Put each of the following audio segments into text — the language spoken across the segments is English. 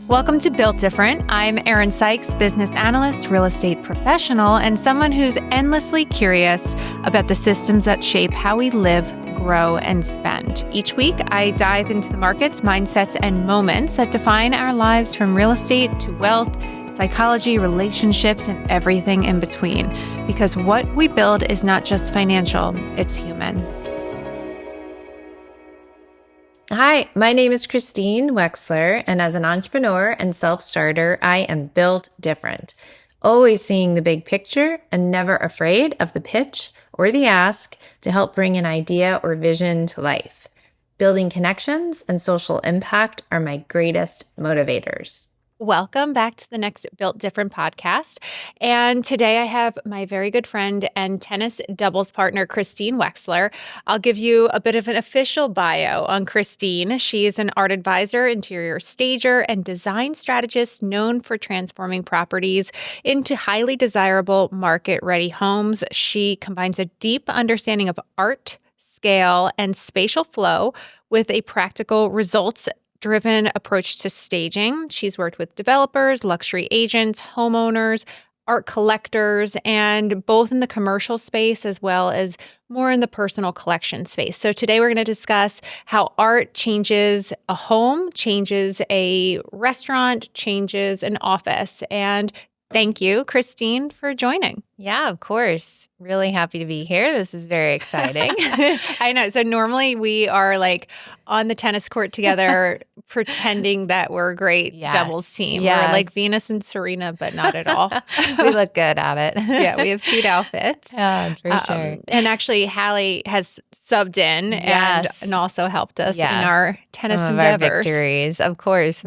Welcome to Built Different. I'm Erin Sykes, business analyst, real estate professional, and someone who's endlessly curious about the systems that shape how we live, grow, and spend. Each week, I dive into the markets, mindsets, and moments that define our lives from real estate to wealth, psychology, relationships, and everything in between. Because what we build is not just financial, it's human. Hi, my name is Christine Wexler, and as an entrepreneur and self-starter, I am built different. Always seeing the big picture and never afraid of the pitch or the ask to help bring an idea or vision to life. Building connections and social impact are my greatest motivators. Welcome back to the next Built Different podcast. And today I have my very good friend and tennis doubles partner, Christine Wexler. I'll give you a bit of an official bio on Christine. She is an art advisor, interior stager, and design strategist known for transforming properties into highly desirable market-ready homes. She combines a deep understanding of art, scale, and spatial flow with a practical results-driven approach to staging. She's worked with developers, luxury agents, homeowners, art collectors, and both in the commercial space as well as more in the personal collection space. So today we're going to discuss how art changes a home, changes a restaurant, changes an office. And thank you, Christine, for joining. Yeah, of course. Really happy to be here. This is very exciting. I know. So normally we are like on the tennis court together pretending that we're a great doubles team. Yes. We're like Venus and Serena, but not at all. We look good at it. Yeah, we have cute outfits. Yeah, for sure. And actually, Hallie has subbed in and also helped us in our tennis Some endeavors. Of our victories, of course.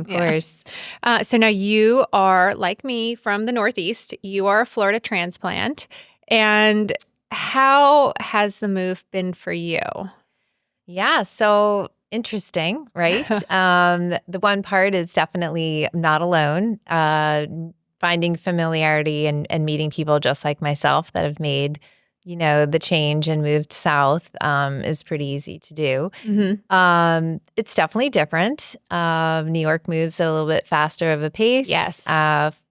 So now you are, like me, from the Northeast. You are a Florida transplant. And how has the move been for you? Yeah, so interesting, right? The one part is definitely not alone. Finding familiarity and meeting people just like myself that have made, the change and moved south is pretty easy to do. Mm-hmm. It's definitely different. New York moves at a little bit faster of a pace. Yes.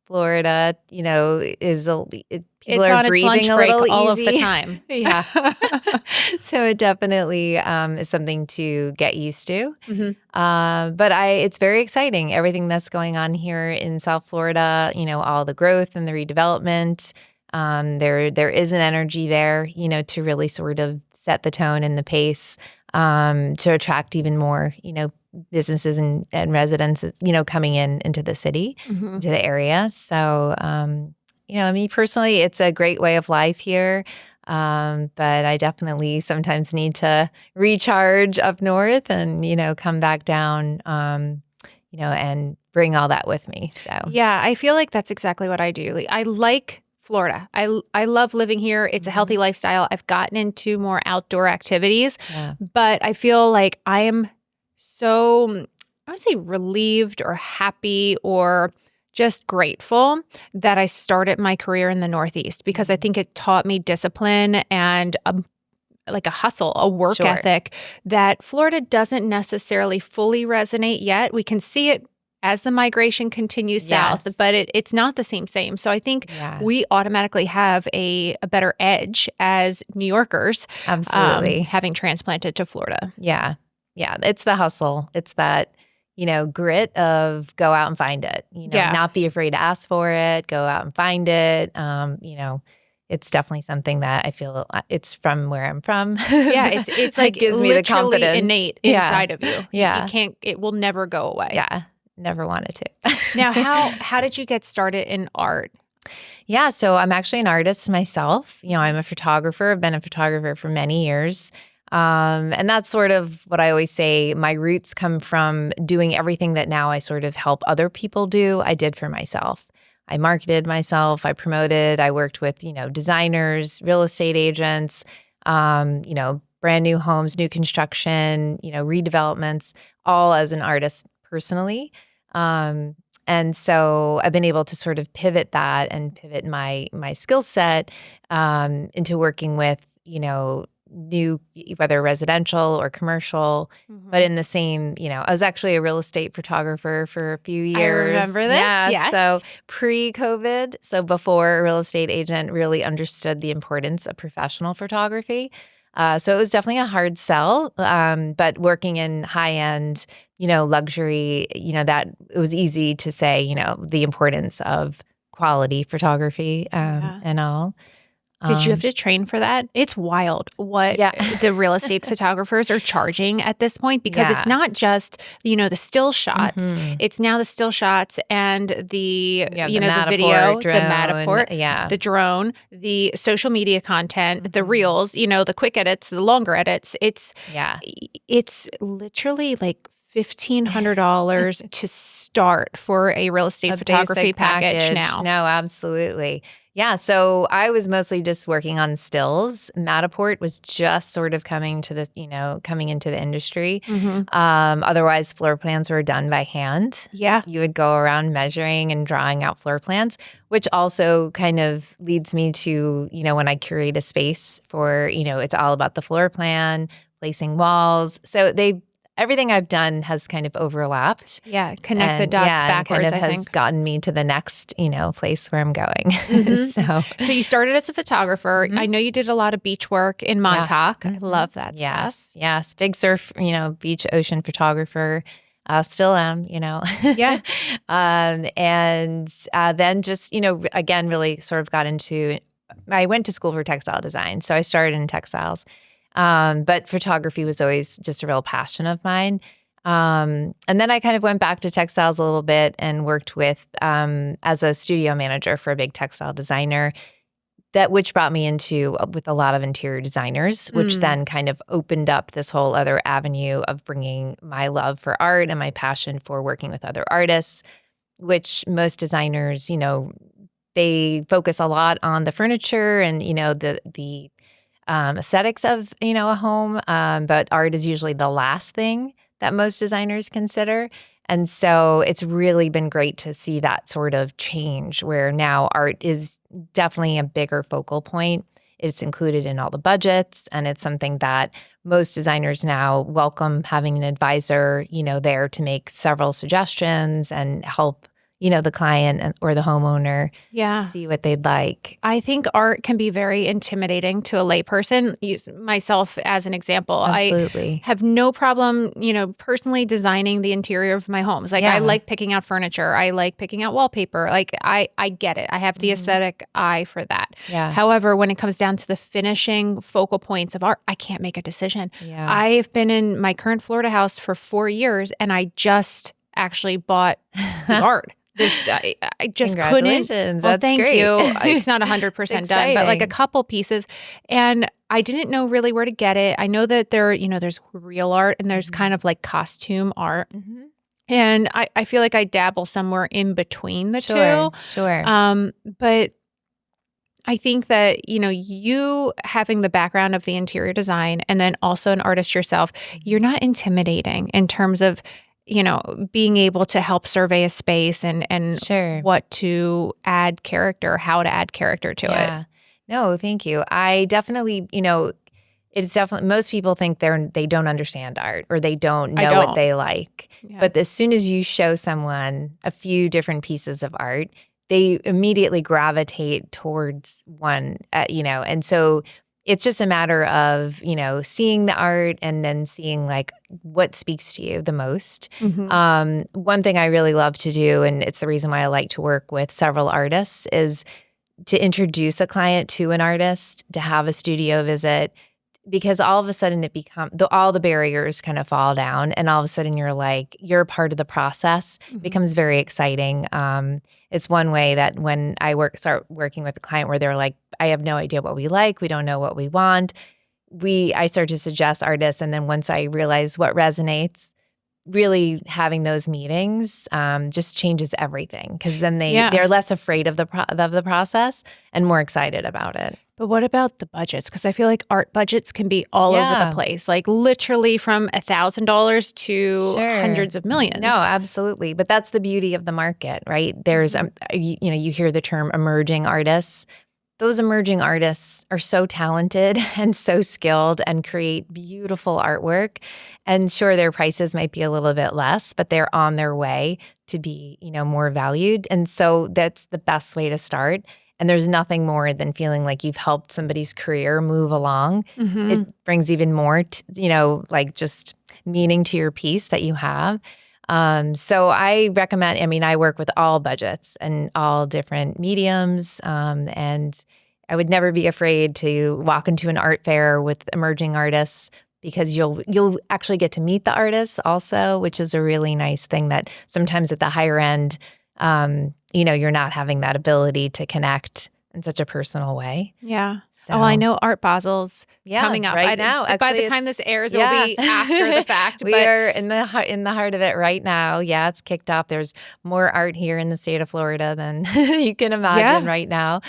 Florida, is people it's are on breathing its lunch a break little all easy. of the time. Yeah. So it definitely is something to get used to. Mm-hmm. But it's very exciting. Everything that's going on here in South Florida, all the growth and the redevelopment. There is an energy there, to really sort of set the tone and the pace to attract even more, businesses and residents, coming into the city, into the area. So, me personally, it's a great way of life here. But I definitely sometimes need to recharge up north and, come back down, and bring all that with me. So, yeah, I feel like that's exactly what I do. I like Florida. I love living here. It's a healthy lifestyle. I've gotten into more outdoor activities, but I feel like I am so, I would say relieved or happy or just grateful that I started my career in the Northeast because I think it taught me discipline and like a hustle, a work ethic that Florida doesn't necessarily fully resonate yet. We can see it as the migration continues south, but it's not the same. So I think we automatically have a better edge as New Yorkers, absolutely, having transplanted to Florida. Yeah. It's the hustle. It's that, grit of go out and find it. Not be afraid to ask for it. Go out and find it. It's definitely something that I feel it's from where I'm from. Yeah, it's like gives me the confidence innate inside of you. Yeah, it will never go away. Yeah. Never wanted to. Now, how did you get started in art? Yeah, so I'm actually an artist myself. I'm a photographer. I've been a photographer for many years. And that's sort of what I always say. My roots come from doing everything that now I sort of help other people do, I did for myself. I marketed myself. I promoted. I worked with, designers, real estate agents, brand new homes, new construction, redevelopments, all as an artist personally. And so I've been able to sort of pivot that and pivot my skill set into working with, new, whether residential or commercial, but in the same, I was actually a real estate photographer for a few years. I remember this. Yeah, yes. So pre-COVID, so before a real estate agent really understood the importance of professional photography. So it was definitely a hard sell, but working in high-end, luxury, that it was easy to say, the importance of quality photography and all. Did you have to train for that? It's wild what the real estate photographers are charging at this point, because it's not just, the still shots. It's now the still shots and the, the video, drone, the Matterport, the drone, the social media content, the reels, the quick edits, the longer edits. It's literally like $1,500 to start for a real estate photography package now. No, absolutely. Yeah, so I was mostly just working on stills. Matterport was just sort of coming into the industry. Otherwise, floor plans were done by hand. Yeah. You would go around measuring and drawing out floor plans, which also kind of leads me to, when I curate a space for, it's all about the floor plan, placing walls. So everything I've done has kind of overlapped. Yeah, connect the dots backwards, and has gotten me to the next, place where I'm going. So you started as a photographer. I know you did a lot of beach work in Montauk. I love that stuff. Yes. Big surf, beach, ocean photographer. Still am, Yeah. And then just, again, really sort of got into, I went to school for textile design. So I started in textiles. But photography was always just a real passion of mine. And then I kind of went back to textiles a little bit and worked with as a studio manager for a big textile designer, which brought me into with a lot of interior designers, which then kind of opened up this whole other avenue of bringing my love for art and my passion for working with other artists, which most designers, they focus a lot on the furniture and, the aesthetics of, a home. But art is usually the last thing that most designers consider. And so it's really been great to see that sort of change where now art is definitely a bigger focal point. It's included in all the budgets, and it's something that most designers now welcome having an advisor, there to make several suggestions and help the client or the homeowner see what they'd like. I think art can be very intimidating to a layperson. Use myself as an example. Absolutely. I have no problem, personally designing the interior of my homes. Like I like picking out furniture. I like picking out wallpaper. Like I get it. I have the aesthetic eye for that. Yeah. However, when it comes down to the finishing focal points of art, I can't make a decision. Yeah. I've been in my current Florida house for 4 years, and I just actually bought the art. I just couldn't. Well, that's thank great. you. It's not 100% done, but like a couple pieces. And I didn't know really where to get it. I know that there's real art and there's kind of like costume art. And I feel like I dabble somewhere in between the two. Sure. But I think that, you having the background of the interior design and then also an artist yourself, you're not intimidating in terms of being able to help survey a space and Sure. what to add character, how to add character to it. No, thank you. I definitely, it's definitely, most people think they don't understand art or they don't know what they like. Yeah. But as soon as you show someone a few different pieces of art, they immediately gravitate towards one, and so it's just a matter of, seeing the art and then seeing like what speaks to you the most. One thing I really love to do, and it's the reason why I like to work with several artists, is to introduce a client to an artist, to have a studio visit, because all of a sudden all the barriers kind of fall down, and all of a sudden you're a part of the process. It becomes very exciting. It's one way that when I start working with a client where they're like, I have no idea what we like, we don't know what we want. I start to suggest artists, and then once I realize what resonates, really having those meetings just changes everything, because then they're less afraid of the process and more excited about it. But what about the budgets? Because I feel like art budgets can be all over the place, like literally from $1,000 to hundreds of millions. No, absolutely. But that's the beauty of the market, right? There's, you hear the term emerging artists. those emerging artists are so talented and so skilled and create beautiful artwork. And sure, their prices might be a little bit less, but they're on their way to be, more valued. And so that's the best way to start. And there's nothing more than feeling like you've helped somebody's career move along. Mm-hmm. It brings even more, like just meaning to your piece that you have. So I recommend, I work with all budgets and all different mediums. And I would never be afraid to walk into an art fair with emerging artists because you'll actually get to meet the artists also, which is a really nice thing that sometimes at the higher end, you're not having that ability to connect in such a personal way. Yeah. So, I know Art Basel's coming up right now. By Actually, the time this airs, it will be after the fact. We are in the heart of it right now. Yeah, it's kicked off. There's more art here in the state of Florida than you can imagine right now,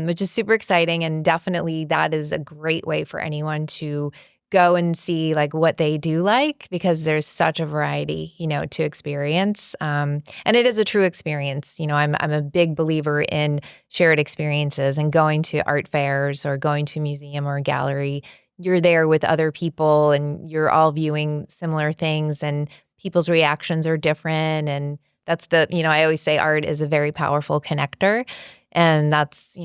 which is super exciting. And definitely that is a great way for anyone to go and see like what they do like, because there's such a variety, to experience. And it is a true experience. I'm a big believer in shared experiences and going to art fairs or going to a museum or a gallery. You're there with other people and you're all viewing similar things and people's reactions are different. And that's I always say art is a very powerful connector. And that's,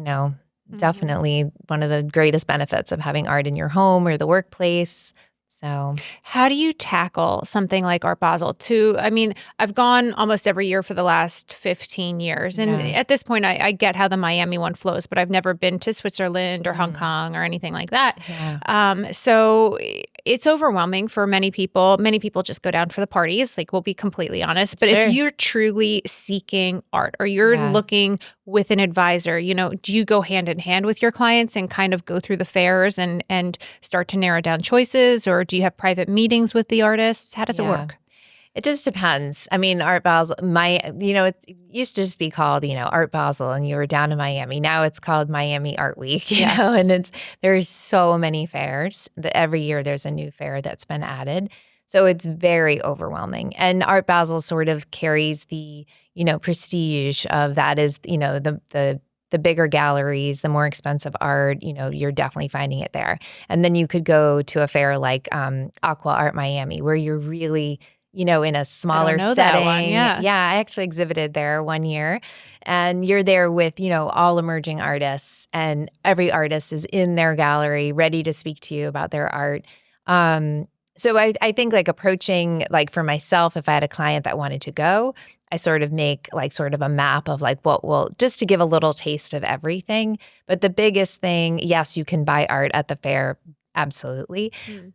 definitely one of the greatest benefits of having art in your home or the workplace. So how do you tackle something like Art Basel? I've gone almost every year for the last 15 years. And at this point, I get how the Miami one flows, but I've never been to Switzerland or Hong Kong or anything like that. Yeah. So it's overwhelming for many people. Many people just go down for the parties, like we'll be completely honest. But if you're truly seeking art or you're looking with an advisor, do you go hand in hand with your clients and kind of go through the fairs and start to narrow down choices? Or do you have private meetings with the artists? How does it work? It just depends. Art Basel, it used to just be called, Art Basel, and you were down in Miami. Now it's called Miami Art Week, and there's so many fairs that every year there's a new fair that's been added. So it's very overwhelming. And Art Basel sort of carries the, prestige of that is, the bigger galleries, the more expensive art, you're definitely finding it there. And then you could go to a fair like Aqua Art Miami, where you're really, in a smaller setting. That one, yeah, I actually exhibited there one year. And you're there with, all emerging artists. And every artist is in their gallery ready to speak to you about their art. So I think like approaching, like for myself, if I had a client that wanted to go, I sort of make like sort of a map of like just to give a little taste of everything. But the biggest thing, yes, you can buy art at the fair, absolutely.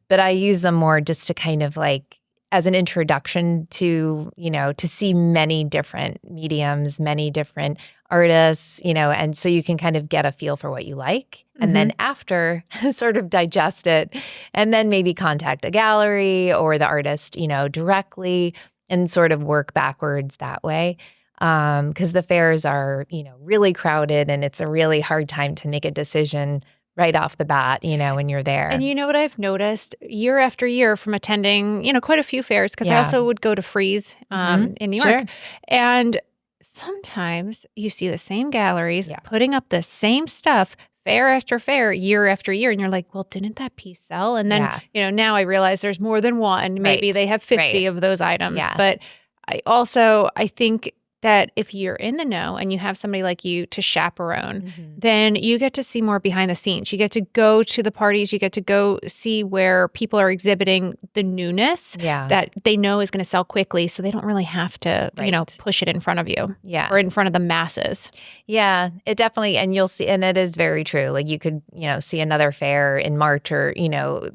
But I use them more just to kind of like as an introduction to, to see many different mediums, many different artists, and so you can kind of get a feel for what you like. And then after sort of digest it and then maybe contact a gallery or the artist, directly and sort of work backwards that way. Because the fairs are, really crowded and it's a really hard time to make a decision right off the bat, when you're there. And you know what I've noticed year after year from attending, quite a few fairs, because I also would go to Frieze in New York. Sure. And sometimes you see the same galleries putting up the same stuff fair after fair, year after year. And you're like, well, didn't that piece sell? And then, now I realize there's more than one. Maybe they have 50 of those items. But I think that if you're in the know and you have somebody like you to chaperone, then you get to see more behind the scenes. You get to go to the parties. You get to go see where people are exhibiting the newness that they know is going to sell quickly. So they don't really have to, push it in front of you or in front of the masses. Yeah, it definitely, and you'll see, and it is very true. Like you could, see another fair in March or,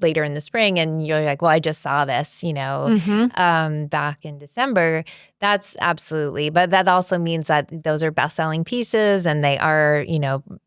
later in the spring and you're like, well, I just saw this, back in December. That's absolutely, but that also means that those are best-selling pieces and they are,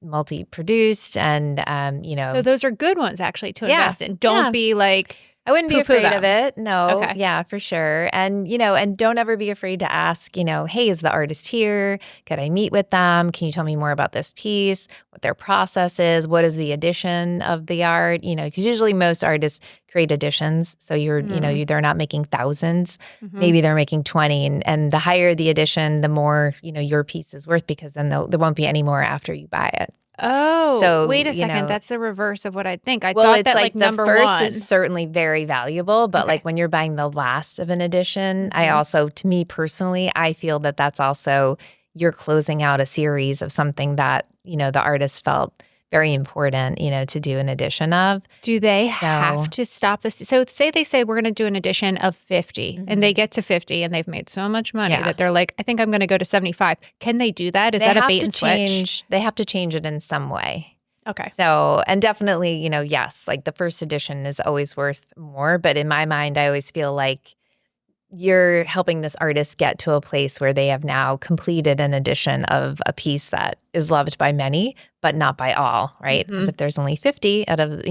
multi-produced and, So those are good ones actually to invest in. Don't be like, I wouldn't be afraid of it. No. Okay. Yeah, for sure. And, and don't ever be afraid to ask, hey, is the artist here? Could I meet with them? Can you tell me more about this piece? What their process is? What is the addition of the art? Because usually most artists create additions. So you're, they're not making thousands. Maybe they're making 20. And the higher the addition, the more, your piece is worth because then there won't be any more after you buy it. Oh, So, wait a second. That's the reverse of what I'd think. I well, thought it's that like like the number first one. is certainly very valuable, but Okay. like when you're buying the last of an edition, I Mhm. also, to me personally, I feel that that's also you're closing out a series of something that, the artist felt very important, to do an edition of. Do they have So, to stop this? So say they say we're going to do an edition of 50 and they mhm. get to 50 and they've made so much money Yeah. that they're like, I think I'm going to go to 75. Can they do that? Is They that a have bait to and switch? they have to change it in some way. Okay. So, and definitely, yes, like the first edition is always worth more. But in my mind, I always feel like you're helping this artist get to a place where they have now completed an edition of a piece that is loved by many, but not by all, right? Because if there's only 50 out of,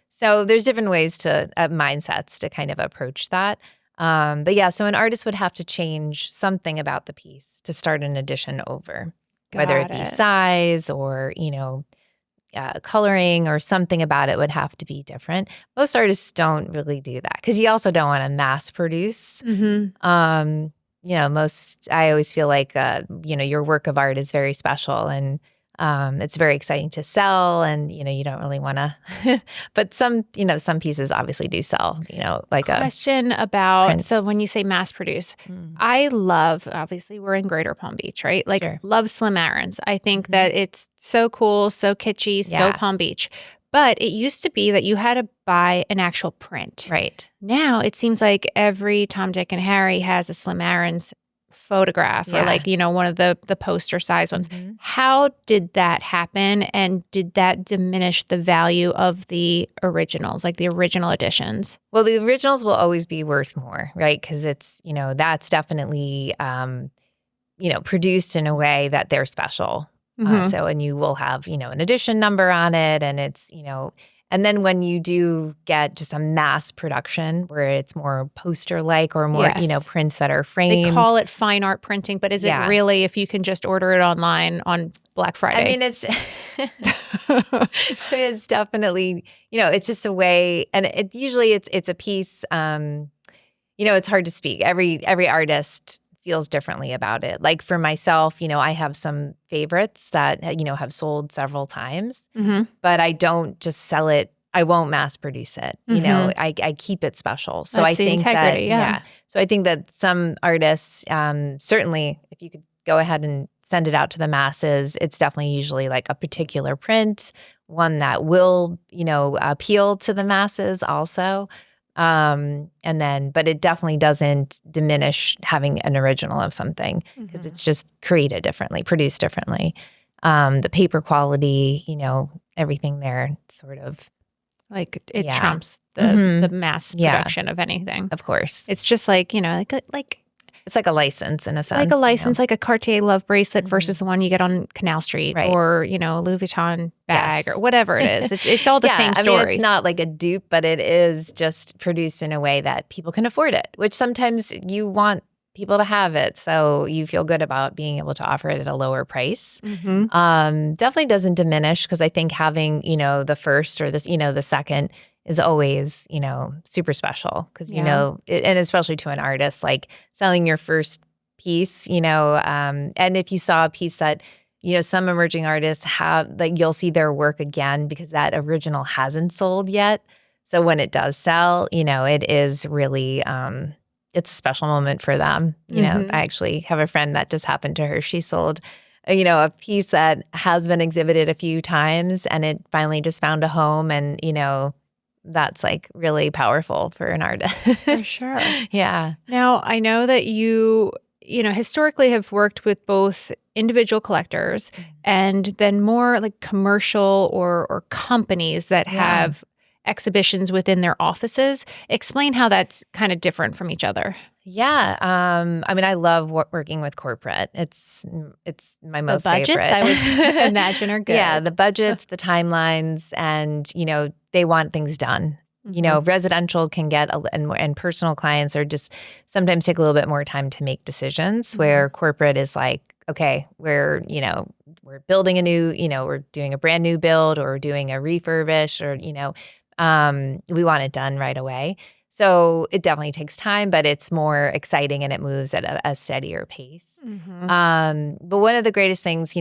so there's different ways mindsets to kind of approach that. But yeah, so an artist would have to change something about the piece to start an edition over, whether it Got be it. size or, coloring or something about it would have to be different. Most artists don't really do that because you also don't want to mass produce. Mm-hmm. I always feel like, your work of art is very special and it's very exciting to sell and, you don't really want to, but some pieces obviously do sell, like a Question about, so Prince. when you say mass produce, Mm, I love, obviously we're in Greater Palm Beach, right? Like sure. love Slim Aarons. I think Mhm. that it's so cool, so kitschy, so Yeah. Palm Beach. But it used to be that you had to buy an actual print. Right. Now it seems like every Tom, Dick, and Harry has a Slim Aarons photograph or Yeah. like, one of the poster size ones. Mhm. How did that happen? And did that diminish the value of the originals, like the original editions? Well, the originals will always be worth more, right? Because it's, that's definitely, produced in a way that they're special. Mm-hmm. And you will have, an edition number on it. And it's, and then when you do get just a mass production where it's more poster-like or more, Yes. prints that are They framed. call it fine art printing, but is it Yeah. really if you can just order it online on Black Friday? I mean, it's definitely, it's just a way. And usually it's a piece, it's hard to speak. Every artist feels differently about it. Like for myself, I have some favorites that, have sold several times, Mm-hmm. but I don't just sell it. I won't mass produce it. Mhm. I keep it special. So That's I the think integrity, that, yeah. So I think that some artists, certainly if you could go ahead and send it out to the masses, it's definitely usually like a particular print, one that will, appeal to the masses also. But it definitely doesn't diminish having an original of something because Mhm. it's just created differently, produced differently. The paper quality, everything there sort of, Like it yeah. trumps the Mhm. mass Yeah. production of anything. Of course. It's just like, It's like a license in a sense. like a license, like a Cartier love bracelet Mhm. versus the one you get on Canal Street Right. or, a Louis Vuitton bag Yes. or whatever it is. It's all the Yeah, same I story. mean, it's not like a dupe, but it is just produced in a way that people can afford it, which sometimes you want people to have it. So you feel good about being able to offer it at a lower price. Mhm. Definitely doesn't diminish because I think having, the first or this, the second is always, super special because, Yeah. and especially to an artist, like selling your first piece, and if you saw a piece that, some emerging artists have, like you'll see their work again because that original hasn't sold yet. So when it does sell, it is really, it's a special moment for them. Mhm. I actually have a friend that just happened to her. She sold, a piece that has been exhibited a few times and it finally just found a home. And, that's like really powerful for an artist. For sure. Yeah. Now, I know that you historically have worked with both individual collectors and then more like commercial or companies that Yeah. have exhibitions within their offices. Explain how that's kind of different from each other. Yeah. I mean, I love working with corporate. It's my most the budgets, favorite. I would imagine, are good. Yeah, the budgets, the timelines, and they want things done. Residential can get and personal clients are just sometimes take a little bit more time to make decisions. Where corporate is like, okay, we're building a new, we're doing a brand new build or doing a refurbish or we want it done right away. So it definitely takes time, but it's more exciting and it moves at a steadier pace. Mhm. But one of the greatest things,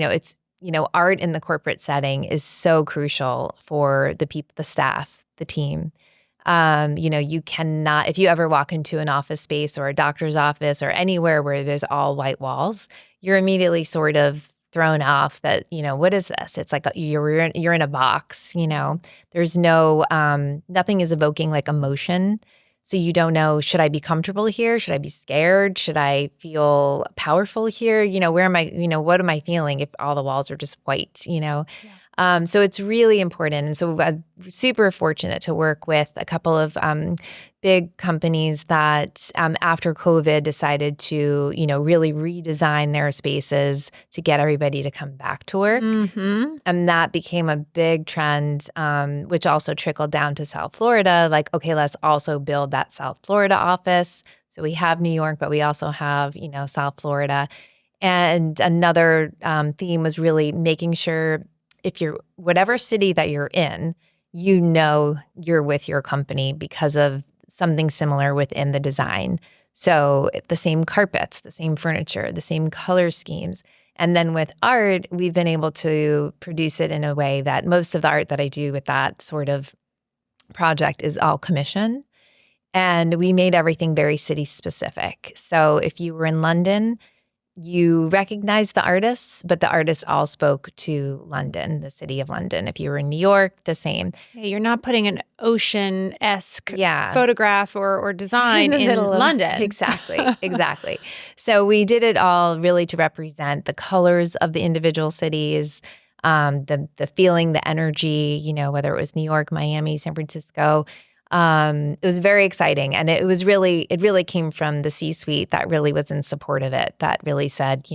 art in the corporate setting is so crucial for the people, the staff, the team. You cannot, if you ever walk into an office space or a doctor's office or anywhere where there's all white walls, you're immediately sort of thrown off that, what is this? It's like you're in a box, there's nothing is evoking like emotion. So you don't know, should I be comfortable here? Should I be scared? Should I feel powerful here? Where am I, what am I feeling if all the walls are just white, Yeah. So it's really important. And so I'm super fortunate to work with a couple of big companies that after COVID decided to, really redesign their spaces to get everybody to come back to work. Mm-hmm. And that became a big trend, which also trickled down to South Florida. Like, okay, let's also build that South Florida office. So we have New York, but we also have, South Florida. And another theme was really making sure if you're whatever city that you're in, you're with your company because of something similar within the design. So the same carpets, the same furniture, the same color schemes. And then with art, we've been able to produce it in a way that most of the art that I do with that sort of project is all commission. And we made everything very city specific. So if you were in London, you recognized the artists, but the artists all spoke to London, the city of London. If you were in New York, the same. Yeah, you're not putting an ocean-esque photograph or design in London. Exactly. So we did it all really to represent the colors of the individual cities, the feeling, the energy, whether it was New York, Miami, San Francisco. It was very exciting. And it really came from the C-suite that really was in support of it, that really said,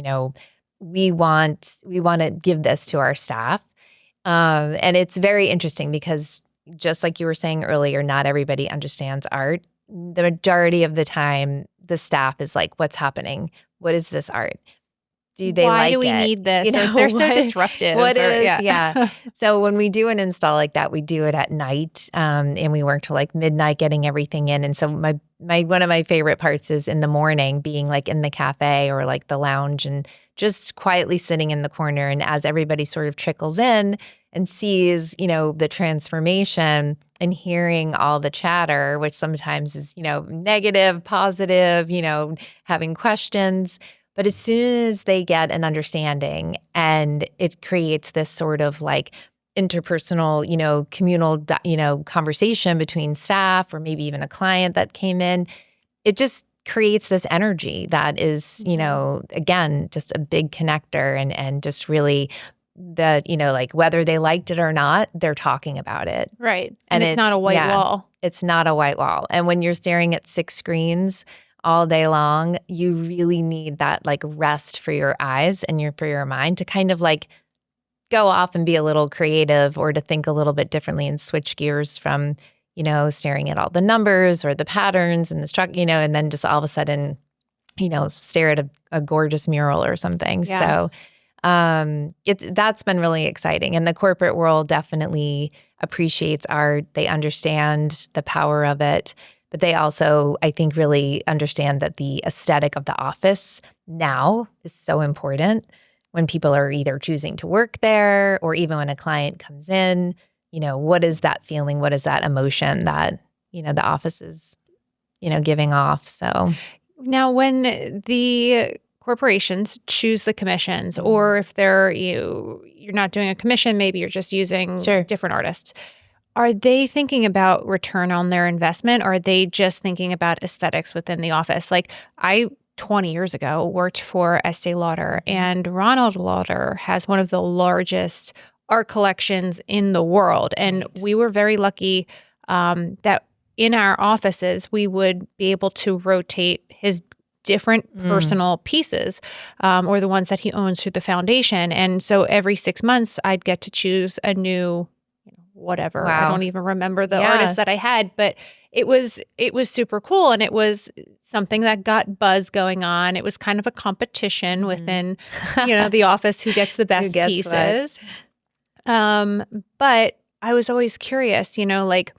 we want to give this to our staff. And it's very interesting because just like you were saying earlier, not everybody understands art. The majority of the time, the staff is like, what's happening? What is this art? Do they Why like do we it? need this? Or they're so disruptive. Yeah. So when we do an install like that, we do it at night, and we work till like midnight getting everything in. And so my one of my favorite parts is in the morning, being like in the cafe or like the lounge and just quietly sitting in the corner. And as everybody sort of trickles in and sees, the transformation and hearing all the chatter, which sometimes is, negative, positive, having questions. But as soon as they get an understanding and it creates this sort of like interpersonal, communal, conversation between staff or maybe even a client that came in, it just creates this energy that is, again, just a big connector and just really that, like whether they liked it or not, they're talking about it. Right. And it's not a white wall. It's not a white wall. And when you're staring at 6 screens all day long, you really need that like rest for your eyes and for your mind to kind of like go off and be a little creative or to think a little bit differently and switch gears from, staring at all the numbers or the patterns and the structure, and then just all of a sudden, stare at a gorgeous mural or something. Yeah. So that's been really exciting. And the corporate world definitely appreciates art. They understand the power of it. But they also, I think, really understand that the aesthetic of the office now is so important when people are either choosing to work there or even when a client comes in, what is that feeling? What is that emotion that, the office is, giving off? So now when the corporations choose the commissions, or if you're not doing a commission, maybe you're just using different artists. Are they thinking about return on their investment? Or are they just thinking about aesthetics within the office? Like 20 years ago, worked for Estee Lauder, and Ronald Lauder has one of the largest art collections in the world. And we were very lucky that in our offices, we would be able to rotate his different personal pieces or the ones that he owns through the foundation. And so every 6 months, I'd get to choose a new whatever. Wow. I don't even remember the artist that I had, but it was super cool. And it was something that got buzz going on. It was kind of a competition within, the office, who gets the best pieces. But I was always curious, like,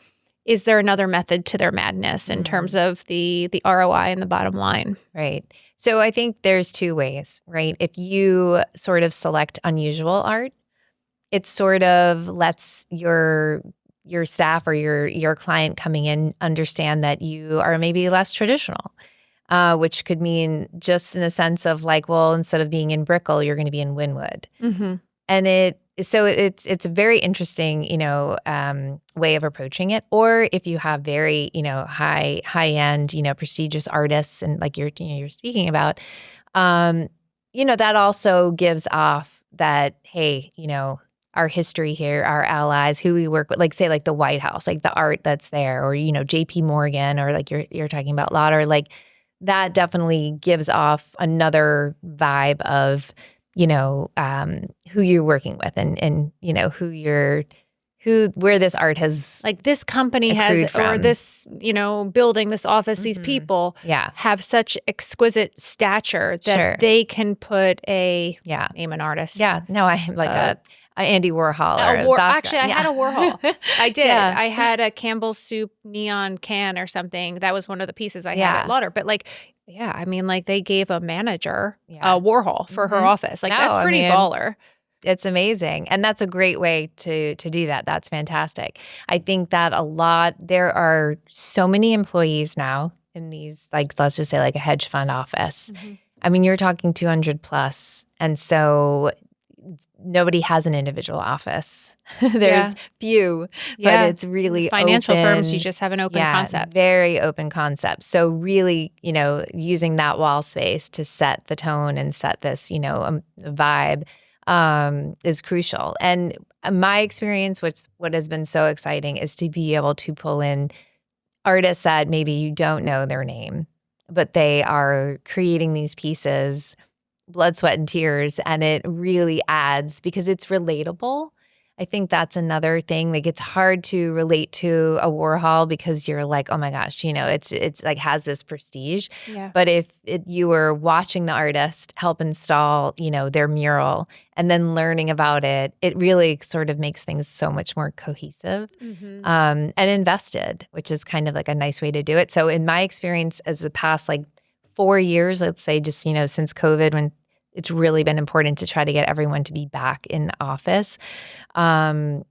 is there another method to their madness in terms of the ROI and the bottom line? Right. So I think there's two ways, right? If you sort of select unusual art, it sort of lets your staff or your client coming in understand that you are maybe less traditional, which could mean just in a sense of like, well, instead of being in Brickell, you're going to be in Wynwood. Mm-hmm. And it's a very interesting, way of approaching it. Or if you have very, high end, prestigious artists and like you're speaking about, that also gives off that, hey, our history here, our allies, who we work with, like say like the White House, like the art that's there, or JP Morgan, or like you're talking about Lauder, like that definitely gives off another vibe of who you're working with and where this art has like this company has, from. or this, building, this office, these people have such exquisite stature that they can put name an artist. Yeah. No, I like a Andy Warhol or Actually, I had a Warhol. I did. Yeah. I had a Campbell's Soup neon can or something. That was one of the pieces I had at Lauder. But they gave a manager a Warhol for her office. Like that's pretty baller. It's amazing. And that's a great way to do that. That's fantastic. I think that there are so many employees now in these, like, let's just say like a hedge fund office. Mm-hmm. I mean, you're talking 200 plus. And so nobody has an individual office. There's few, but it's really financial open. Firms, you just have an open concept. Very open concept. So really, using that wall space to set the tone and set this, vibe is crucial. And my experience, what has been so exciting is to be able to pull in artists that maybe you don't know their name, but they are creating these pieces, blood, sweat, and tears, and it really adds because it's relatable. I think that's another thing. Like it's hard to relate to a Warhol because you're like, oh my gosh, it's like has this prestige. Yeah. But if you were watching the artist help install, their mural and then learning about it, it really sort of makes things so much more cohesive and invested, which is kind of like a nice way to do it. So in my experience, as the past like 4 years, let's say, just since COVID, when it's really been important to try to get everyone to be back in office. That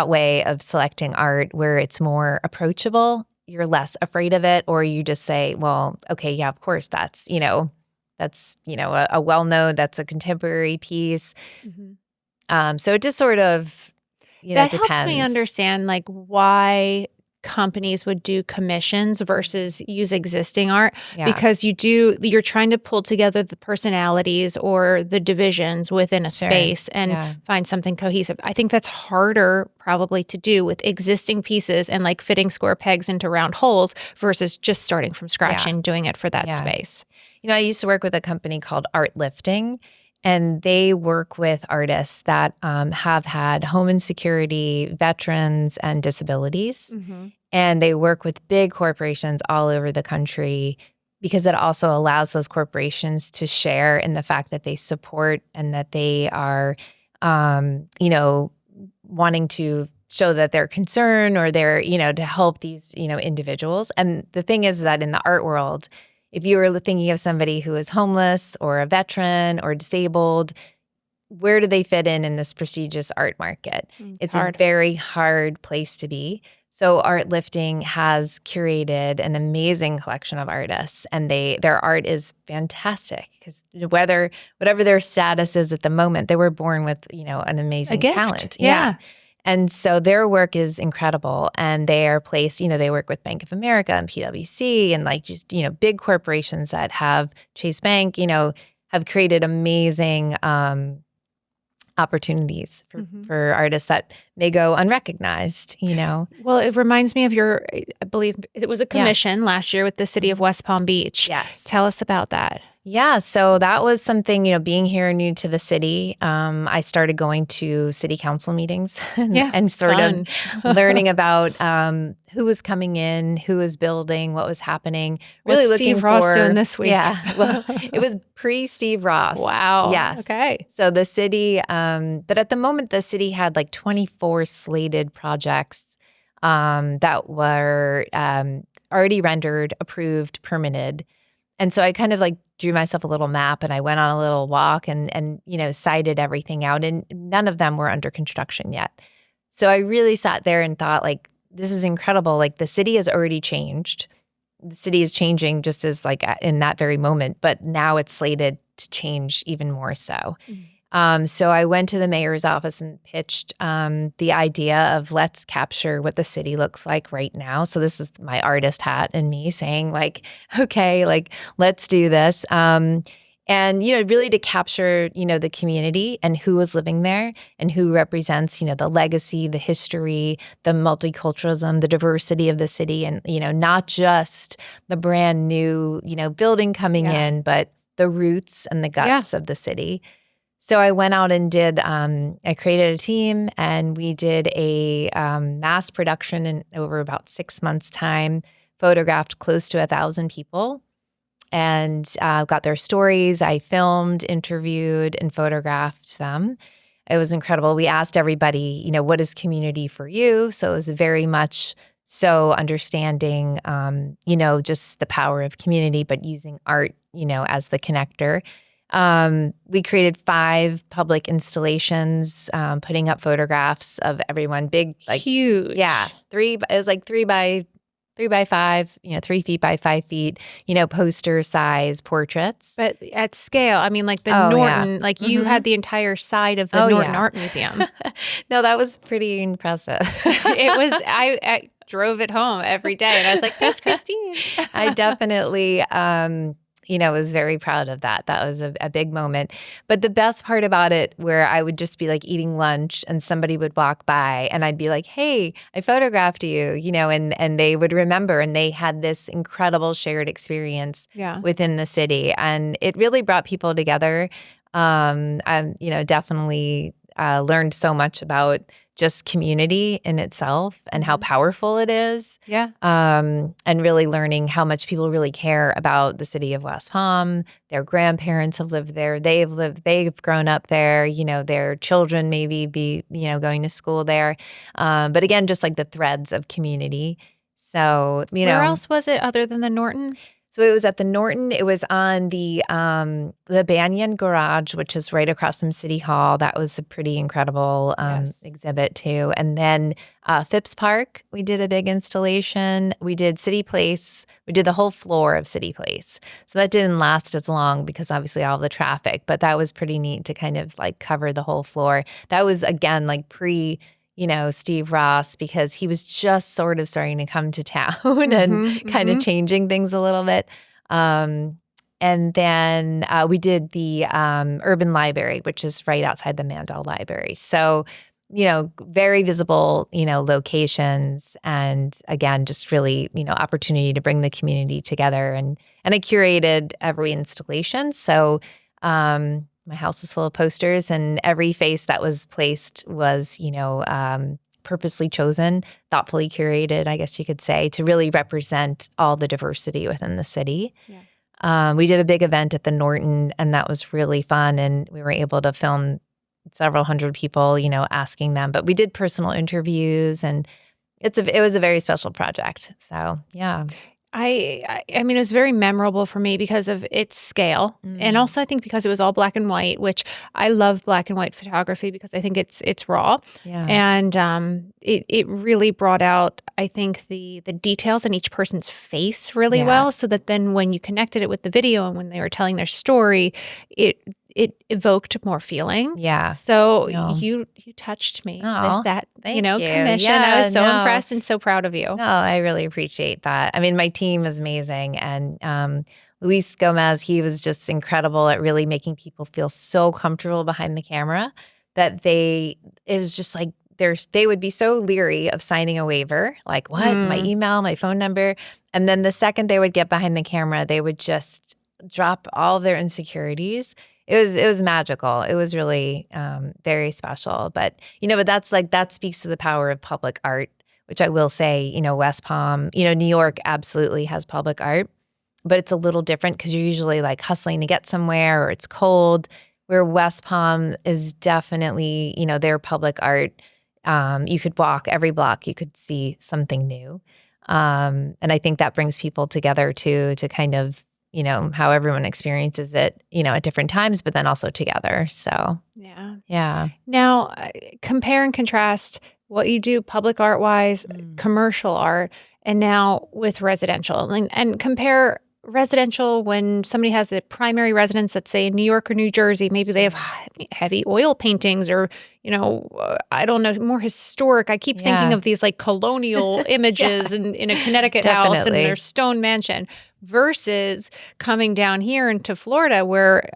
way of selecting art where it's more approachable, you're less afraid of it, or you just say, well, okay, yeah, of course, that's a well-known, that's a contemporary piece. Mm-hmm. So it just sort of, that depends. Helps me understand like why companies would do commissions versus use existing art because you're trying to pull together the personalities or the divisions within a space and find something cohesive. I think that's harder probably to do with existing pieces and like fitting square pegs into round holes versus just starting from scratch and doing it for that space. I used to work with a company called Art Lifting, and they work with artists that have had home insecurity, veterans, and disabilities. Mm-hmm. And they work with big corporations all over the country because it also allows those corporations to share in the fact that they support and that they are, wanting to show that they're concerned or they're, to help these, individuals. And the thing is that in the art world, if you were thinking of somebody who is homeless or a veteran or disabled, where do they fit in this prestigious art market? It's a very hard place to be. So Art Lifting has curated an amazing collection of artists, and their art is fantastic because whatever their status is at the moment, they were born with an amazing talent. Yeah. And so their work is incredible, and they are placed, they work with Bank of America and PwC and like just, big corporations that have Chase Bank, have created amazing opportunities for artists that may go unrecognized, Well, it reminds me of I believe it was a commission last year with the city of West Palm Beach. Yes. Tell us about that. Yeah, so that was something, being here new to the city, I started going to city council meetings and sort of learning about who was coming in, who was building, what was happening. Really What's looking Steve Ross doing this week? Yeah, well, it was pre-Steve Ross. Wow. Yes. Okay. So the city, but at the moment, the city had like 24 slated projects that were already rendered, approved, permitted. And so I kind of like drew myself a little map and I went on a little walk and cited everything out, and none of them were under construction yet. So I really sat there and thought, like, this is incredible. Like, the city has already changed. The city is changing just as like in that very moment, but now it's slated to change even more so. So I went to the mayor's office and pitched the idea of let's capture what the city looks like right now. So this is my artist hat and me saying like, okay, like let's do this. And, really to capture, the community and who was living there and who represents, the legacy, the history, the multiculturalism, the diversity of the city, and, not just the brand new, building coming in, but the roots and the guts of the city. So I went out and I created a team, and we did a mass production in over about 6 months' time, photographed close to 1,000 people, and got their stories. I filmed, interviewed, and photographed them. It was incredible. We asked everybody, what is community for you? So it was very much so understanding, just the power of community, but using art, as the connector. We created 5 public installations, putting up photographs of everyone. Big, like huge. Yeah. It was like 3 by 5, 3 feet by 5 feet, poster size portraits. But at scale, I mean, like the Norton, like you had the entire side of the Norton Art Museum. No, that was pretty impressive. It was, I drove it home every day and I was like, that's Christine. I definitely, was very proud of that. That was a big moment. But the best part about it, where I would just be like eating lunch and somebody would walk by and I'd be like, hey, I photographed you, and they would remember, and they had this incredible shared experience within the city. And it really brought people together. Definitely learned so much about just community in itself and how powerful it is. Yeah. And really learning how much people really care about the city of West Palm. Their grandparents have lived there. They've grown up there, their children maybe be, going to school there. But again, just like the threads of community. So, Where else was it other than the Norton? So it was at the Norton. It was on the Banyan Garage, which is right across from City Hall. That was a pretty incredible exhibit too. And then Phipps Park, we did a big installation. We did City Place. We did the whole floor of City Place. So that didn't last as long because obviously all the traffic, but that was pretty neat to kind of like cover the whole floor. That was again like Steve Ross, because he was just sort of starting to come to town and kind of changing things a little bit. And then we did the Urban Library, which is right outside the Mandel Library. So, very visible, locations, and again, just really, opportunity to bring the community together. And I curated every installation. So, my house was full of posters, and every face that was placed was, purposely chosen, thoughtfully curated, I guess you could say, to really represent all the diversity within the city. Yeah. We did a big event at the Norton, and that was really fun. And we were able to film several hundred people, asking them. But we did personal interviews, and it was a very special project. So, yeah. I mean, it was very memorable for me because of its scale. And also I think because it was all black and white, which I love black and white photography because I think it's raw. Yeah. And it really brought out, I think, the details in each person's face really well, so that then when you connected it with the video and when they were telling their story, it evoked more feeling. Yeah. So you touched me with that, commission. Yeah, I was so impressed and so proud of you. No, I really appreciate that. I mean, my team is amazing. And Luis Gomez, he was just incredible at really making people feel so comfortable behind the camera that it was just like, they would be so leery of signing a waiver, like, what? My email, my phone number. And then the second they would get behind the camera, they would just drop all of their insecurities. It was magical. It was really very special. But, but that speaks to the power of public art, which I will say, West Palm, New York absolutely has public art, but it's a little different because you're usually like hustling to get somewhere or it's cold, where West Palm is definitely, their public art. You could walk every block, you could see something new. And I think that brings people together too, to kind of, how everyone experiences it, at different times, but then also together. So, yeah. Now, compare and contrast what you do public art wise, commercial art, and now with residential, and compare residential when somebody has a primary residence, let's say in New York or New Jersey, maybe they have heavy oil paintings or, I don't know, more historic. I keep thinking of these like colonial images in a Connecticut house and their stone mansion versus coming down here into Florida where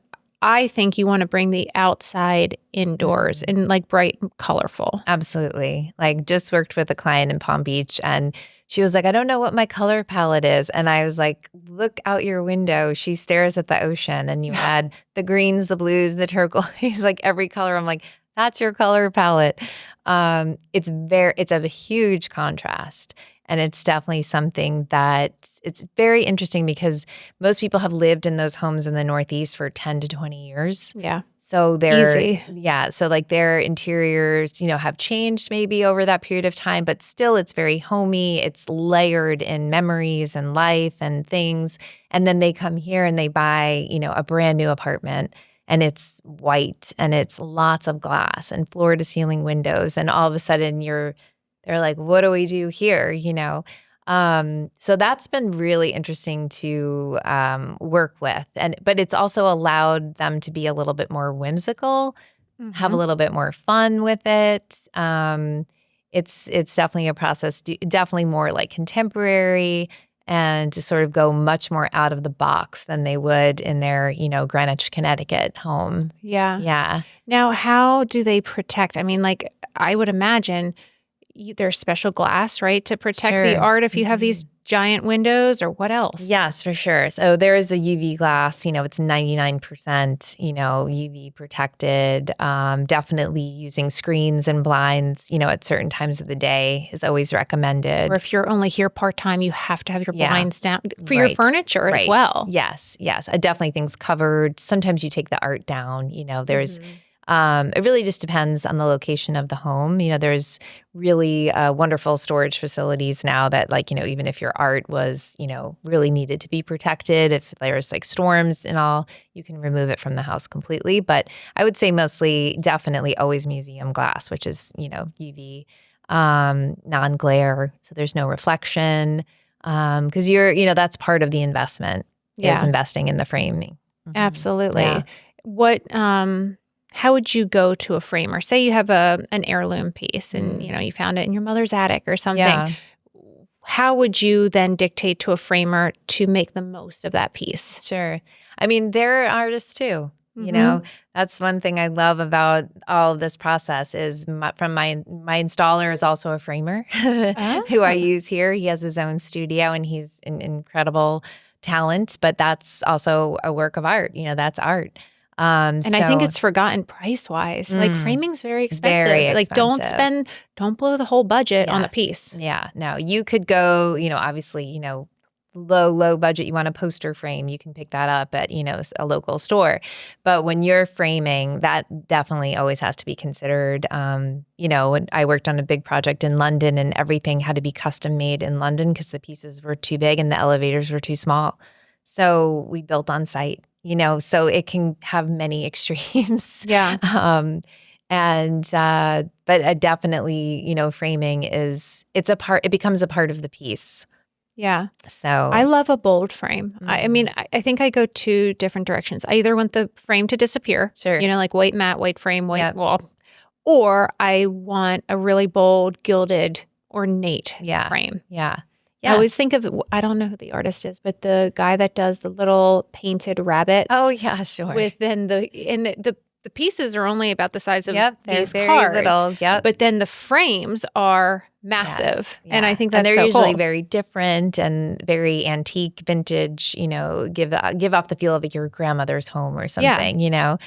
I think you want to bring the outside indoors and like bright and colorful. Absolutely. Like just worked with a client in Palm Beach and she was like, I don't know what my color palette is. And I was like, look out your window. She stares at the ocean and you had the greens, the blues, the turquoise, like every color. I'm like, that's your color palette. It's a huge contrast. And it's definitely something that it's very interesting because most people have lived in those homes in the Northeast for 10 to 20 years. Yeah. So they're easy. Yeah. So like their interiors, have changed maybe over that period of time, but still it's very homey. It's layered in memories and life and things. And then they come here and they buy, a brand new apartment and it's white and it's lots of glass and floor to ceiling windows. And all of a sudden they're like, what do we do here? So that's been really interesting to work with. But it's also allowed them to be a little bit more whimsical, have a little bit more fun with it. It's definitely a process, definitely more like contemporary and to sort of go much more out of the box than they would in their, Greenwich, Connecticut home. Yeah. Yeah. Now, how do they protect? I mean, like I would imagine there's special glass, right, to protect the art if you have these giant windows or what else? Yes, for sure. So there is a UV glass, it's 99%, UV protected. Definitely using screens and blinds, at certain times of the day is always recommended. Or if you're only here part-time, you have to have your blinds down for your furniture as well. Yes. I definitely things covered. Sometimes you take the art down, there's it really just depends on the location of the home. There's really wonderful storage facilities now that even if your art was, really needed to be protected, if there's like storms and all, you can remove it from the house completely. But I would say mostly definitely always museum glass, which is, UV, non-glare. So there's no reflection because that's part of the investment is investing in the framing. Absolutely. Yeah. What, how would you go to a framer? Say you have an heirloom piece and, you found it in your mother's attic or something. Yeah. How would you then dictate to a framer to make the most of that piece? Sure. I mean, they're artists too. That's one thing I love about all of this process is my installer is also a framer who I use here. He has his own studio and he's an incredible talent, but that's also a work of art. That's art. And I think it's forgotten price-wise. Like framing's very expensive. Very expensive. Like don't blow the whole budget on a piece. Yeah. No, you could go, obviously, low budget. You want a poster frame. You can pick that up at, a local store. But when you're framing, that definitely always has to be considered. When I worked on a big project in London and everything had to be custom made in London because the pieces were too big and the elevators were too small. So we built on site. So it can have many extremes. Yeah. But definitely, framing it becomes a part of the piece. Yeah. So I love a bold frame. I mean, I think I go two different directions. I either want the frame to disappear, like white matte, white frame, white wall, or I want a really bold, gilded, ornate frame. Yeah. I always think of, I don't know who the artist is, but the guy that does the little painted rabbits. Oh, yeah, sure. With then the pieces are only about the size of these very cards. Little, yep. But then the frames are massive. Yes, yeah. And I think that's they're so usually cool. very different and very antique, vintage, give off the feel of your grandmother's home or something, no,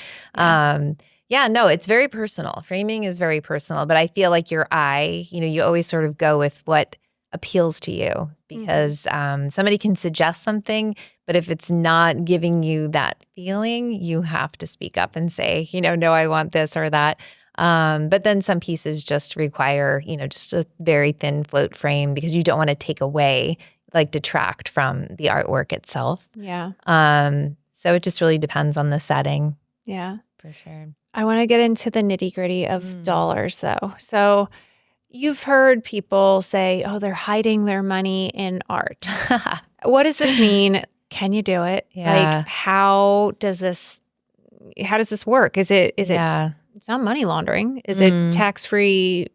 it's very personal. Framing is very personal. But I feel like your eye, you always sort of go with what appeals to you because somebody can suggest something, but if it's not giving you that feeling, you have to speak up and say, no, I want this or that. But then some pieces just require, just a very thin float frame because you don't want to take away, like detract from the artwork itself. Yeah. So it just really depends on the setting. Yeah. For sure. I want to get into the nitty-gritty of dollars, though. So you've heard people say, oh, they're hiding their money in art. What does this mean? Can you do it? Yeah. Like, how does this work? Is it Yeah. it's not money laundering. Is it tax-free,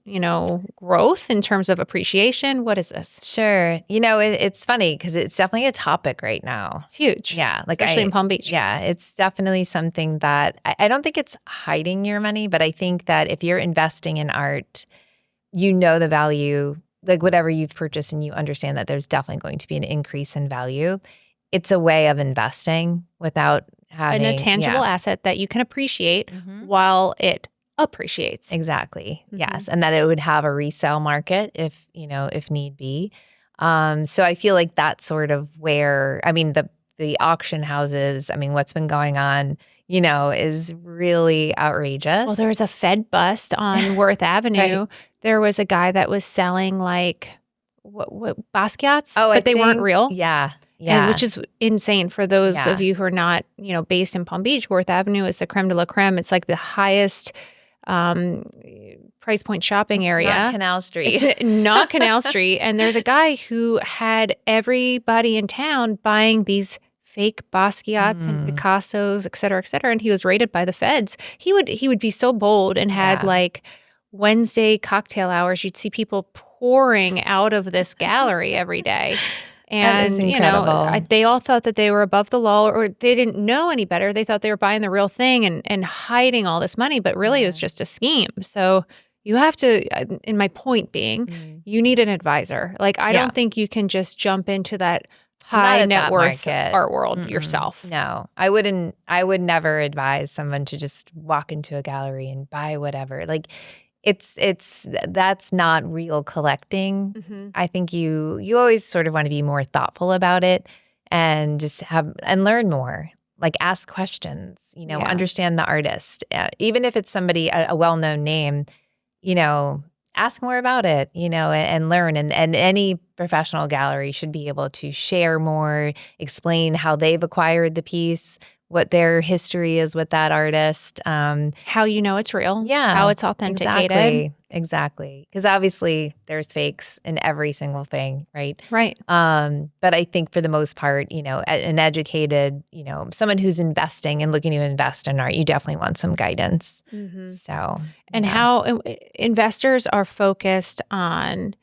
growth in terms of appreciation? What is this? Sure. It's funny because it's definitely a topic right now. It's huge. Yeah. Especially in Palm Beach. Yeah. It's definitely something that I don't think it's hiding your money, but I think that if you're investing in art, the value, like whatever you've purchased, and you understand that there's definitely going to be an increase in value. It's a way of investing without having a tangible asset that you can appreciate while it appreciates. Exactly. Yes. And that it would have a resale market if need be. So I feel like that's sort of where, the auction houses, what's been going on, is really outrageous. Well, there was a Fed bust on Worth Avenue. Right. There was a guy that was selling like what Basquiat's, but they weren't real. Yeah. Yeah. And which is insane for those of you who are not, based in Palm Beach. Worth Avenue is the creme de la creme. It's like the highest price point shopping area. Not Canal Street. It's not Canal Street. And there's a guy who had everybody in town buying these fake Basquiat's and Picassos, et cetera, and he was raided by the feds. He would be so bold and had like Wednesday cocktail hours. You'd see people pouring out of this gallery every day. And, they all thought that they were above the law, or they didn't know any better. They thought they were buying the real thing and hiding all this money, but really it was just a scheme. So you have to, and my point being, you need an advisor. Like, I don't think you can just jump into that high net worth art world yourself. No, I wouldn't. I would never advise someone to just walk into a gallery and buy whatever. Like, that's not real collecting. I think you always sort of want to be more thoughtful about it and just learn more. Like, ask questions, understand the artist. Even if it's somebody, a well-known name, ask more about it, and learn. And any professional gallery should be able to share more, explain how they've acquired the piece, what their history is with that artist. How it's real. Yeah. How it's authenticated. Exactly. Because obviously there's fakes in every single thing, right? Right. But I think for the most part, an educated, someone who's investing and looking to invest in art, you definitely want some guidance. So, and how investors are focused on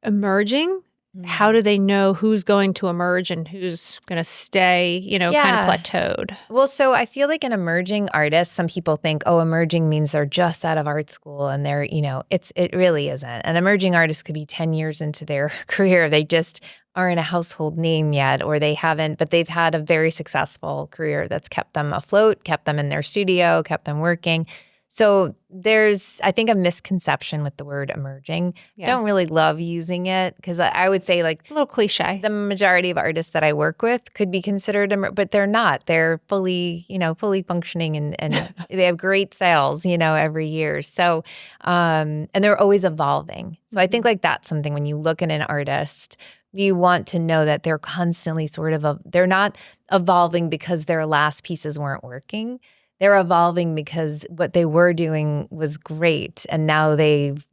emerging. How do they know who's going to emerge and who's going to stay, kind of plateaued? Well, so I feel like an emerging artist, some people think, emerging means they're just out of art school and they're, it really isn't. An emerging artist could be 10 years into their career. They just aren't a household name yet, or they haven't, but they've had a very successful career that's kept them afloat, kept them in their studio, kept them working. So there's, I think, a misconception with the word emerging. I don't really love using it because I would say, like, it's a little cliche. The majority of artists that I work with could be considered, but they're not. They're fully functioning and they have great sales, every year. So, and they're always evolving. So I think like that's something when you look at an artist, you want to know that they're constantly they're not evolving because their last pieces weren't working. They're evolving because what they were doing was great, and now they've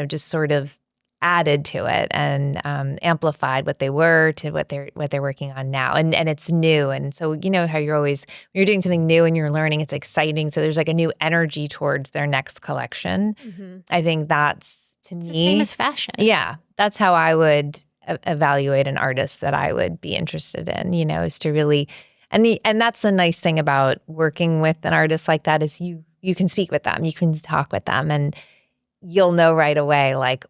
just sort of added to it and amplified what they were to what they're working on now, and it's new. And so how when you're doing something new and you're learning, it's exciting. So there's like a new energy towards their next collection. I think that's it's the same as fashion. Yeah, that's how I would evaluate an artist that I would be interested in. Is to really. And that's the nice thing about working with an artist like that is you can speak with them, you can talk with them, and you'll know right away, like,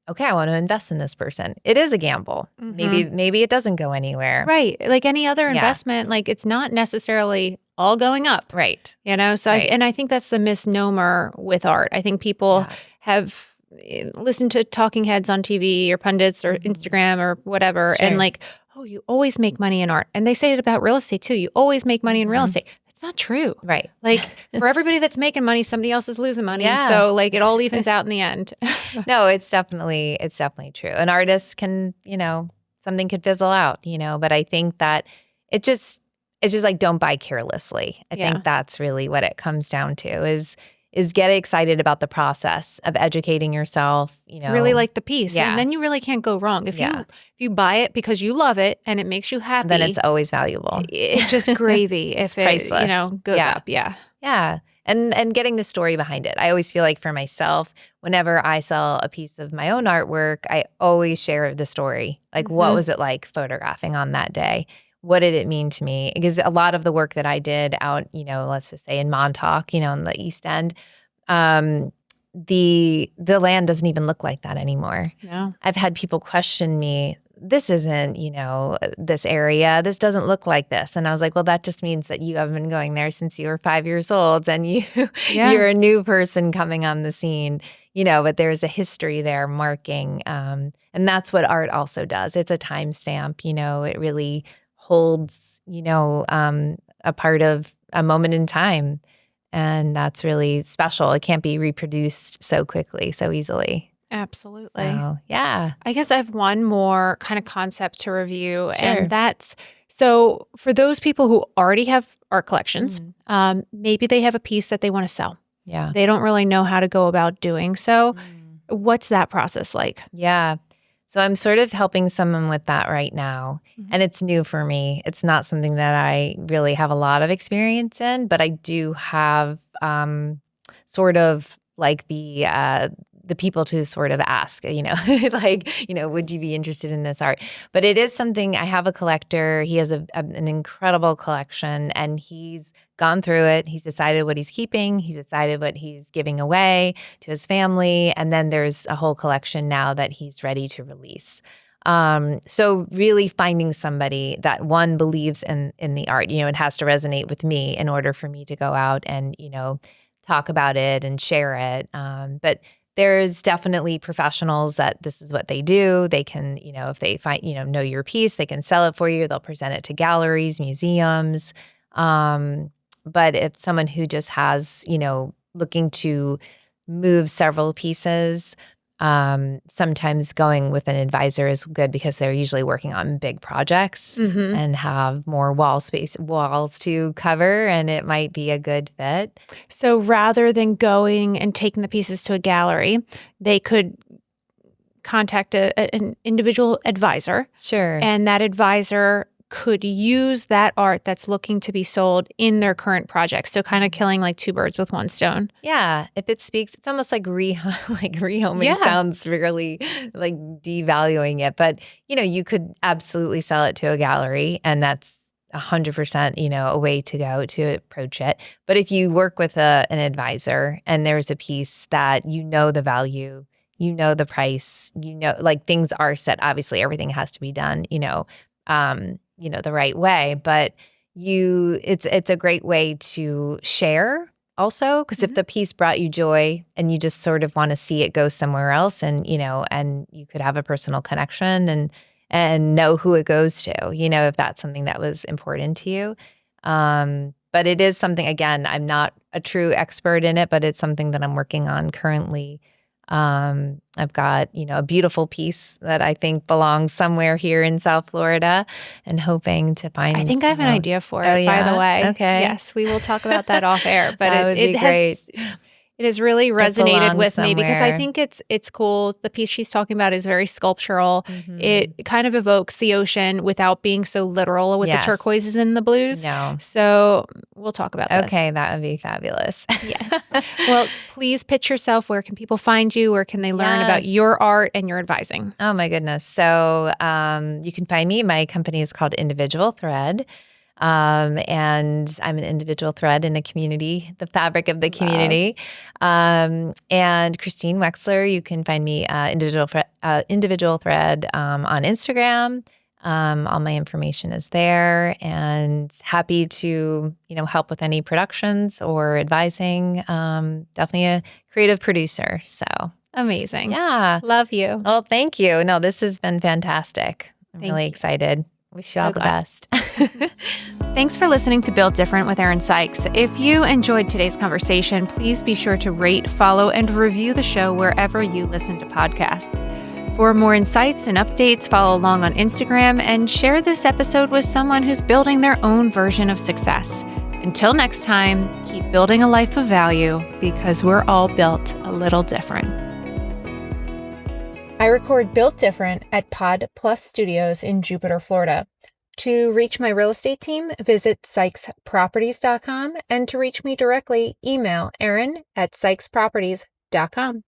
okay, I want to invest in this person. It is a gamble. Maybe it doesn't go anywhere. Right. Like any other investment, like it's not necessarily all going up. Right. So right. I think that's the misnomer with art. I think people have listened to talking heads on TV or pundits or Instagram or whatever, and like, oh, you always make money in art. And they say it about real estate too. You always make money in real estate. That's not true. Right. Like for everybody that's making money, somebody else is losing money. Yeah. So like it all evens out in the end. No, it's definitely true. An artist can, something could fizzle out, but I think that it's just like, don't buy carelessly. I think that's really what it comes down to is get excited about the process of educating yourself, Really like the piece. Yeah. And then you really can't go wrong. If you buy it because you love it and it makes you happy, then it's always valuable. It's just gravy if It's priceless. it, goes up. Yeah. Yeah. And getting the story behind it. I always feel like for myself, whenever I sell a piece of my own artwork, I always share the story. Like, what was it like photographing on that day? What did it mean to me? Because a lot of the work that I did out, let's just say in Montauk, in the East End, the land doesn't even look like that anymore. No. I've had people question me, this isn't, this area, this doesn't look like this. And I was like, well, that just means that you haven't been going there since you were 5 years old and you're a new person coming on the scene, but there's a history there marking. And that's what art also does. It's a timestamp, it really holds, a part of a moment in time. And that's really special. It can't be reproduced so quickly, so easily. Absolutely. So, yeah. I guess I have one more kind of concept to review. Sure. And that's, so for those people who already have art collections, maybe they have a piece that they want to sell. Yeah. They don't really know how to go about doing so. What's that process like? Yeah. So I'm sort of helping someone with that right now. And it's new for me. It's not something that I really have a lot of experience in, but I do have sort of like the people to sort of ask, would you be interested in this art? But it is something, I have a collector. He has an incredible collection and he's gone through it. He's decided what he's keeping. He's decided what he's giving away to his family. And then there's a whole collection now that he's ready to release. So really finding somebody that one believes in the art, it has to resonate with me in order for me to go out and, talk about it and share it. But there's definitely professionals that this is what they do. They can, if they find, know your piece, they can sell it for you. They'll present it to galleries, museums. But if someone who just has, looking to move several pieces, sometimes going with an advisor is good because they're usually working on big projects and have more walls to cover, and it might be a good fit. So rather than going and taking the pieces to a gallery, they could contact an individual advisor. Sure. And that advisor could use that art that's looking to be sold in their current project. So kind of killing like two birds with one stone. Yeah. If it speaks, it's almost like rehoming sounds really like devaluing it. But, you could absolutely sell it to a gallery and that's 100%, a way to go to approach it. But if you work with an advisor and there's a piece that the value, the price, like things are set, obviously everything has to be done, the right way, but it's a great way to share also, because if the piece brought you joy and you just sort of want to see it go somewhere else and, and you could have a personal connection and know who it goes to, if that's something that was important to you. But it is something, again, I'm not a true expert in it, but it's something that I'm working on currently. I've got, a beautiful piece that I think belongs somewhere here in South Florida and hoping to find. I think I have an idea for it, by the way. Okay. Yes, we will talk about that off air. But that would be great. It has really resonated with me because I somewhere. think it's cool. The piece she's talking about is very sculptural. It kind of evokes the ocean without being so literal with the turquoises and the blues. No. So we'll talk about this. Okay, that would be fabulous. Yes. Well, please pitch yourself. Where can people find you? Where can they learn about your art and your advising? Oh, my goodness. So you can find me. My company is called Individual Thread. And I'm an individual thread in a community, the fabric of the community. And Christine Wexler, you can find me individual thread on Instagram. All my information is there, and happy to help with any productions or advising. Definitely a creative producer. So amazing. Yeah, love you. Well, thank you. No, this has been fantastic. I'm really excited. Wish you all the best. Thanks for listening to Built Different with Erin Sykes. If you enjoyed today's conversation, please be sure to rate, follow, and review the show wherever you listen to podcasts. For more insights and updates, follow along on Instagram and share this episode with someone who's building their own version of success. Until next time, keep building a life of value because we're all built a little different. I record Built Different at Pod Plus Studios in Jupiter, Florida. To reach my real estate team, visit sykesproperties.com, and to reach me directly, email Erin@sykesproperties.com.